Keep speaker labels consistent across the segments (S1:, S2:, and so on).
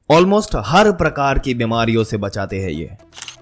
S1: Almost हर प्रकार की बीमारियों से बचाते हैं ये।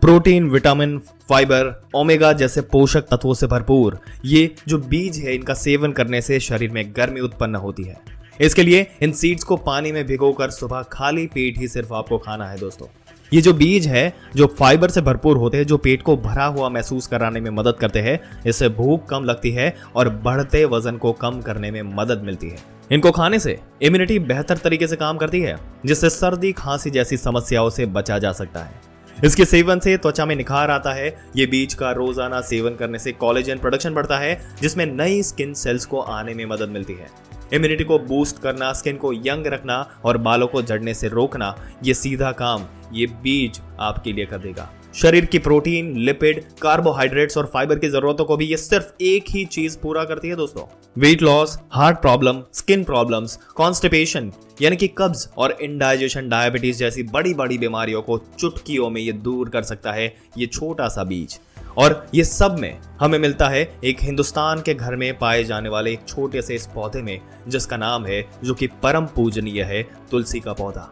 S1: प्रोटीन, विटामिन, फाइबर, ओमेगा जैसे पोषक तत्वों से भरपूर ये जो बीज है, इनका सेवन करने से शरीर में गर्मी उत्पन्न होती है। इसके लिए इन सीड्स को पानी में भिगोकर सुबह खाली पेट ही सिर्फ आपको खाना है दोस्तों। ये जो बीज है जो फाइबर से भरपूर होते हैं, जो पेट को भरा हुआ महसूस कराने में मदद करते हैं, इससे भूख कम लगती है और बढ़ते वजन को कम करने में मदद मिलती है। इनको खाने से इम्यूनिटी बेहतर तरीके से काम करती है, जिससे सर्दी, खांसी जैसी समस्याओं से बचा जा सकता है। इसके सेवन से त्वचा में निखार आता है। ये बीज का रोजाना सेवन करने से कोलेजन प्रोडक्शन बढ़ता है, जिसमें नई स्किन सेल्स को आने में मदद मिलती है। इम्यूनिटी को बूस्ट करना, स्किन को यंग रखना और बालों को झड़ने से रोकना, ये सीधा काम ये बीज आपके लिए कर देगा। शरीर की प्रोटीन, लिपिड, कार्बोहाइड्रेट्स और फाइबर की जरूरतों को भी ये सिर्फ एक ही चीज पूरा करती है दोस्तों। Weight loss, heart problem, skin problems, constipation यानी कि कब्ज और इंडाइजेशन, डायबिटीज जैसी बड़ी बड़ी बीमारियों को चुटकियों में ये दूर कर सकता है ये छोटा सा बीज। और ये सब में हमें मिलता है एक हिंदुस्तान के घर में पाए जाने वाले एक छोटे से इस पौधे में, जिसका नाम है, जो कि परम पूजनीय है, तुलसी का पौधा।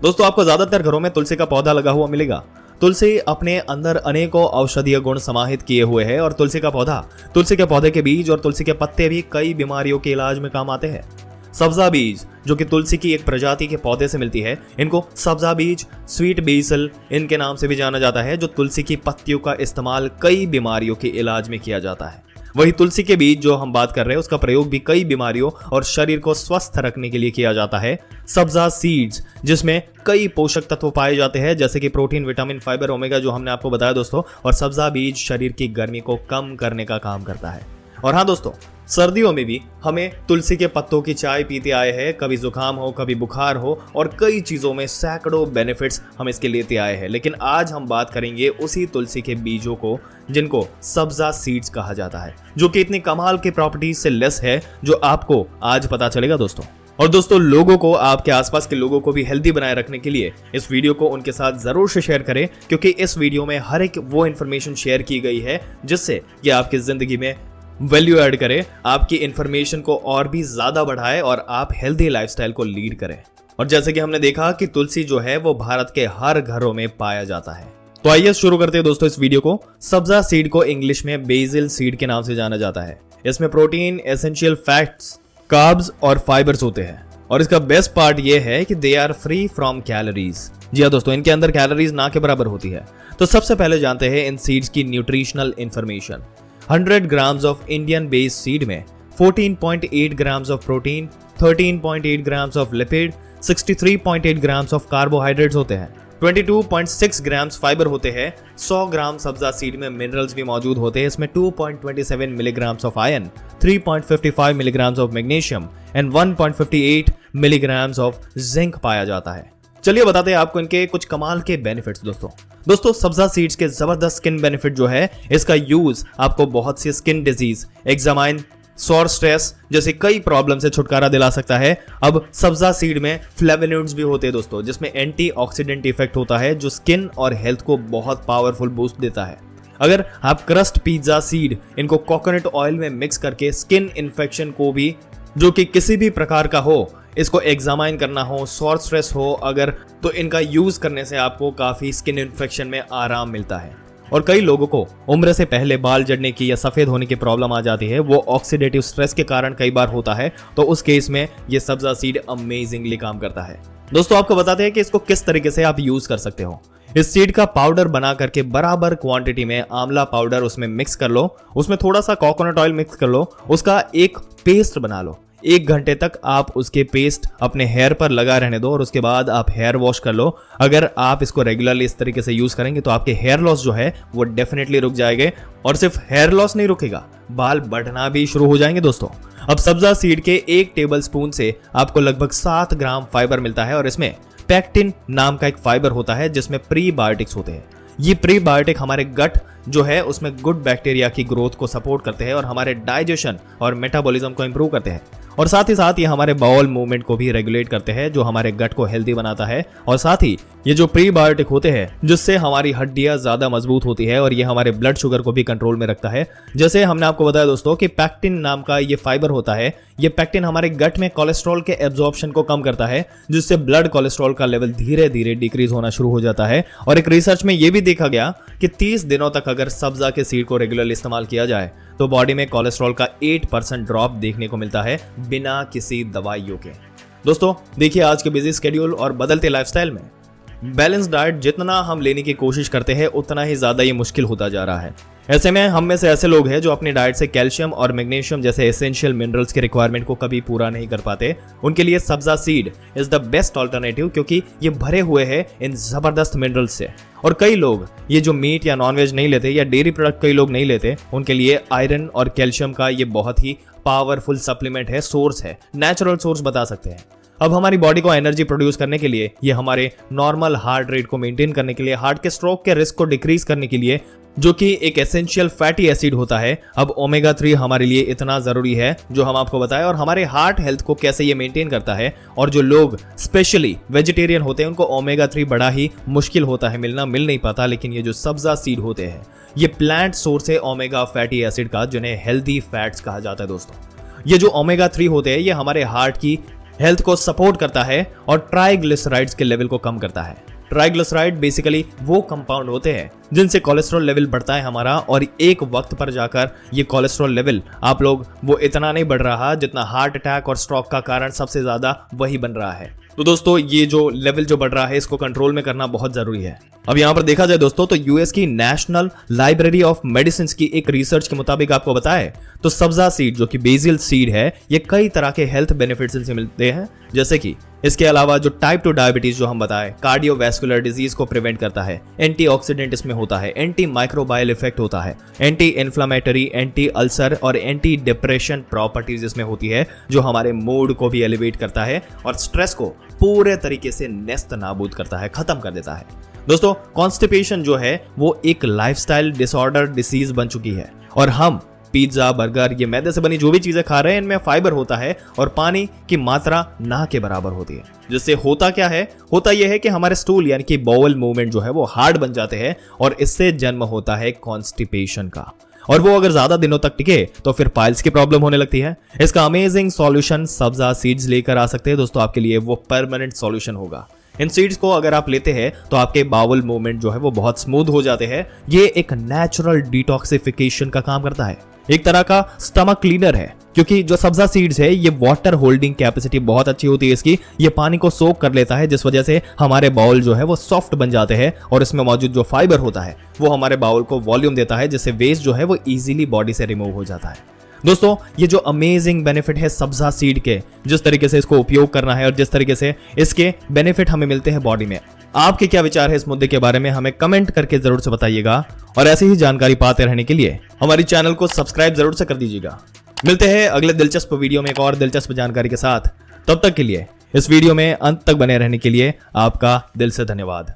S1: दोस्तों, आपको ज्यादातर घरों में तुलसी का पौधा लगा हुआ मिलेगा। तुलसी अपने अंदर अनेकों औषधीय गुण समाहित किए हुए है और तुलसी के पौधे के बीज और तुलसी के पत्ते भी कई बीमारियों के इलाज में काम आते हैं। सब्जा बीज, जो कि तुलसी की एक प्रजाति के पौधे से मिलती है, इनको सब्जा बीज, स्वीट बेसल इनके नाम से भी जाना जाता है, जो तुलसी की पत्तियों का इस्तेमाल कई बीमारियों के इलाज में किया जाता है। वही तुलसी के बीज जो हम बात कर रहे हैं, उसका प्रयोग भी कई बीमारियों और शरीर को स्वस्थ रखने के लिए किया जाता है। सब्जा सीड्स, जिसमें कई पोषक तत्व पाए जाते हैं, जैसे कि प्रोटीन, विटामिन, फाइबर, ओमेगा, जो हमने आपको बताया दोस्तों। और सब्जा बीज शरीर की गर्मी को कम करने का काम करता है। और हाँ दोस्तों, सर्दियों में भी हमें तुलसी के पत्तों की चाय पीते आए हैं, कभी जुकाम हो, कभी बुखार हो, और कई चीजों में सैकड़ों बेनिफिट्स हम इसके लेते आए हैं। लेकिन आज हम बात करेंगे उसी तुलसी के बीजों को, जिनको सब्जा सीड्स कहा जाता है, जो कि इतनी कमाल की प्रॉपर्टीज से लेस है, जो आपको आज पता चलेगा दोस्तों। और दोस्तों, लोगों को, आपके आसपास के लोगों को भी हेल्दी बनाए रखने के लिए इस वीडियो को उनके साथ जरूर से शेयर करें, क्योंकि इस वीडियो में हर एक वो इन्फॉर्मेशन शेयर की गई है जिससे ये आपकी जिंदगी में वैल्यू ऐड करे, आपकी इंफॉर्मेशन को और भी ज्यादा बढ़ाए और आप हेल्दी लाइफस्टाइल को लीड करें। और जैसे कि हमने देखा कि तुलसी जो है वो भारत के हर घरों में पाया जाता है। तो आइए शुरू करते हैं दोस्तों इस वीडियो को। सब्जा सीड को इंग्लिश में बेसिल सीड के नाम से जाना जाता है। इसमें प्रोटीन, एसेंशियल फैट्स, कार्ब्स और फाइबर्स होते हैं। और इसका बेस्ट पार्ट ये है कि they are free from calories. जी हाँ दोस्तों, इनके अंदर कैलोरीज ना के बराबर होती है। तो सबसे पहले जानते हैं इन सीड्स की nutritional information. 100 grams of Indian base seed में 14.8 grams of protein, 13.8 grams of lipid, 63.8 grams of carbohydrates होते हैं, 22.6 ग्राम्स फाइबर होते हैं। 100 ग्राम सब्जा सीड में मिनरल्स भी मौजूद होते हैं। इसमें 2.27 milligrams of iron, 3.55 milligrams of magnesium and 1.58 milligrams of zinc पाया जाता है। चलिए बताते हैं आपको इनके कुछ कमाल के बेनिफिट्स दोस्तों, सब्जा सीड्स के जबरदस्त स्किन बेनिफिट जो है, इसका यूज आपको बहुत सी skin disease, examine, sorry stress जैसे कई प्रॉब्लम से छुटकारा दिला सकता है। अब सब्जा सीड में फ्लेवोनॉइड्स भी होते हैं दोस्तों, जिसमें एंटीऑक्सीडेंट इफेक्ट होता है, जो स्किन और हेल्थ को बहुत पावरफुल बूस्ट देता है। अगर आप क्रस्ट, पिज्जा सीड इनको कोकोनट ऑयल में मिक्स करके स्किन इन्फेक्शन को भी, जो कि किसी भी प्रकार का हो, इसको एग्जामाइन करना हो, सॉर स्ट्रेस हो अगर, तो इनका यूज करने से आपको काफी स्किन इन्फेक्शन में आराम मिलता है। और कई लोगों को उम्र से पहले बाल झड़ने की या सफेद होने की प्रॉब्लम आ जाती है, वो ऑक्सीडेटिव स्ट्रेस के कारण कई बार होता है, तो उस केस में ये सब्जा सीड अमेजिंगली काम करता है। दोस्तों, आपको बताते हैं कि इसको किस तरीके से आप यूज कर सकते हो। इस सीड का पाउडर बना करके बराबर क्वांटिटी में आंवला पाउडर उसमें मिक्स कर लो, उसमें थोड़ा सा कोकोनट ऑयल मिक्स कर लो, उसका एक पेस्ट बना लो। 1 घंटे तक आप उसके पेस्ट अपने हेयर पर लगा रहने दो और उसके बाद आप हेयर वॉश कर लो। अगर आप इसको रेगुलरली इस तरीके से यूज करेंगे तो आपके हेयर लॉस जो है वो डेफिनेटली रुक जाएंगे। और सिर्फ हेयर लॉस नहीं रुकेगा, बाल बढ़ना भी शुरू हो जाएंगे दोस्तों। अब सब्जा सीड के 1 टेबल स्पून से आपको लगभग 7 ग्राम फाइबर मिलता है और इसमें पैक्टिन नाम का एक फाइबर होता है, जिसमें प्रीबायोटिक्स होते हैं। ये प्रीबायोटिक हमारे गट जो है उसमें गुड बैक्टीरिया की ग्रोथ को सपोर्ट करते हैं और हमारे डाइजेशन और मेटाबॉलिज्म को इंप्रूव करते हैं। और साथ ही साथ ये हमारे बाउल मूवमेंट को भी रेगुलेट करते हैं, जो हमारे गट को हेल्दी बनाता है। और साथ ही ये जो प्रीबायोटिक होते हैं जिससे हमारी हड्डियां ज्यादा मजबूत होती है और ये हमारे ब्लड शुगर को भी कंट्रोल में रखता है। जैसे हमने आपको बताया दोस्तों कि पैक्टिन नाम का ये फाइबर होता है, ये पैक्टिन हमारे गट में कोलेस्ट्रॉल के एब्जॉर्प्शन को कम करता है, जिससे ब्लड कोलेस्ट्रॉल का लेवल धीरे धीरे डिक्रीज होना शुरू हो जाता है। और एक रिसर्च में ये भी देखा गया कि 30 दिनों तक अगर सब्जा के सीड को रेगुलरली इस्तेमाल किया जाए तो बॉडी में कोलेस्ट्रॉल का 8% ड्रॉप देखने को मिलता है बिना किसी दवाइयों के। दोस्तों देखिए, आज के बिजी शेड्यूल और बदलते लाइफस्टाइल में बैलेंस डाइट जितना हम लेने की कोशिश करते हैं उतना ही ज्यादा ये मुश्किल होता जा रहा है। ऐसे में हम में से ऐसे लोग हैं जो अपनी डाइट से कैल्शियम और मैग्नीशियम जैसे एसेंशियल मिनरल्स के रिक्वायरमेंट को कभी पूरा नहीं कर पाते। उनके लिए sabja seed is the best alternative, क्योंकि ये भरे हुए हैं इन जबरदस्त मिनरल्स से। और कई लोग ये जो मीट या नॉनवेज नहीं लेते या डेयरी प्रोडक्ट कई लोग नहीं लेते, उनके लिए आयरन और कैल्शियम का ये बहुत ही पावरफुल सप्लीमेंट है, सोर्स है, नेचुरल सोर्स बता सकते हैं। अब हमारी बॉडी को एनर्जी प्रोड्यूस करने के लिए, ये हमारे नॉर्मल हार्ट रेट को मेंटेन करने के लिए, हार्ट के स्ट्रोक के रिस्क को डिक्रीज करने के लिए, जो कि एक एसेंशियल फैटी एसिड होता है, अब ओमेगा 3 हमारे लिए इतना जरूरी है, जो हम आपको बताएं। और हमारे हार्ट हेल्थ को कैसे ये मेंटेन करता है। और जो लोग स्पेशली वेजिटेरियन होते हैं उनको ओमेगा 3 बड़ा ही मुश्किल होता है मिलना, मिल नहीं पाता। लेकिन ये जो सब्जा सीड होते हैं ये प्लांट सोर्स है ओमेगा फैटी एसिड का, जिन्हें हेल्दी फैट्स कहा जाता है। दोस्तों ये जो ओमेगा 3 होते हैं ये हमारे हार्ट की हेल्थ को सपोर्ट करता है और ट्राइग्लिसराइड्स के लेवल को कम करता है। ट्राइग्लिसराइड बेसिकली वो कंपाउंड होते हैं जिनसे कोलेस्ट्रॉल लेवल बढ़ता है हमारा, और एक वक्त पर जाकर ये कोलेस्ट्रॉल लेवल आप लोग वो इतना नहीं बढ़ रहा जितना हार्ट अटैक और स्ट्रोक का कारण सबसे ज्यादा वही बन रहा है। तो दोस्तों ये जो लेवल जो बढ़ रहा है इसको कंट्रोल में करना बहुत जरूरी है। अब यहाँ पर देखा जाए दोस्तों तो यूएस की नेशनल लाइब्रेरी ऑफ मेडिसिन की एक रिसर्च के मुताबिक आपको बताए तो सब्जा सीड जो कि बेसिल सीड है ये कई तरह के हेल्थ बेनिफिट्स इनसे मिलते हैं। जैसे कि इसके अलावा जो टाइप 2 डायबिटीज जो हम बताए, कार्डियोवैस्कुलर डिजीज को प्रिवेंट करता है, एंटीऑक्सीडेंट इसमें होता है, एंटी माइक्रोबायल इफेक्ट होता है, एंटी इन्फ्लामेटरी, एंटी अल्सर और एंटी डिप्रेशन प्रॉपर्टीज इसमें होती है, जो हमारे मूड को भी एलिवेट करता है और स्ट्रेस को पूरे तरीके से नेस्त नाबूद करता है, खत्म कर देता है। दोस्तों कॉन्स्टिपेशन जो है वो एक लाइफस्टाइल डिसऑर्डर डिसीज बन चुकी है, और हम पिज्जा, बर्गर, ये मैदे से बनी जो भी चीजें खा रहे हैं इनमें फाइबर होता है और पानी की मात्रा ना के बराबर होती है। जिससे होता क्या है, होता यह है कि हमारे स्टूल यानी कि बाउल मूवमेंट जो है वो हार्ड बन जाते हैं और इससे जन्म होता है कॉन्स्टिपेशन का। और वो अगर ज्यादा दिनों तक टिके तो फिर पाइल्स की प्रॉब्लम होने लगती है। इसका अमेजिंग सॉल्यूशन सब्जा सीड्स लेकर आ सकते हैं दोस्तों, आपके लिए वो परमानेंट सॉल्यूशन होगा। इन सीड्स को अगर आप लेते हैं तो आपके बाउल मूवमेंट जो है वो बहुत स्मूथ हो जाते हैं। ये एक नेचुरल डिटॉक्सिफिकेशन का काम करता है, एक तरह का स्टमक क्लीनर है, क्योंकि जो सब्जा सीड्स है ये वाटर होल्डिंग कैपेसिटी बहुत अच्छी होती है इसकी, ये पानी को सोक कर लेता है, जिस वजह से हमारे बाउल जो है वो सॉफ्ट बन जाते हैं और इसमें मौजूद जो फाइबर होता है वो हमारे बाउल को वॉल्यूम देता है, जिससे वेस्ट जो है वो इजीली बॉडी से रिमूव हो जाता है। दोस्तों ये जो अमेजिंग बेनिफिट है सब्जा सीड के, जिस तरीके से इसको उपयोग करना है और जिस तरीके से इसके बेनिफिट हमें मिलते हैं बॉडी में, आपके क्या विचार है इस मुद्दे के बारे में हमें कमेंट करके जरूर से बताइएगा। और ऐसी ही जानकारी पाते रहने के लिए हमारी चैनल को सब्सक्राइब जरूर से कर दीजिएगा। मिलते हैं अगले दिलचस्प वीडियो में एक और दिलचस्प जानकारी के साथ। तब तक के लिए इस वीडियो में अंत तक बने रहने के लिए आपका दिल से धन्यवाद।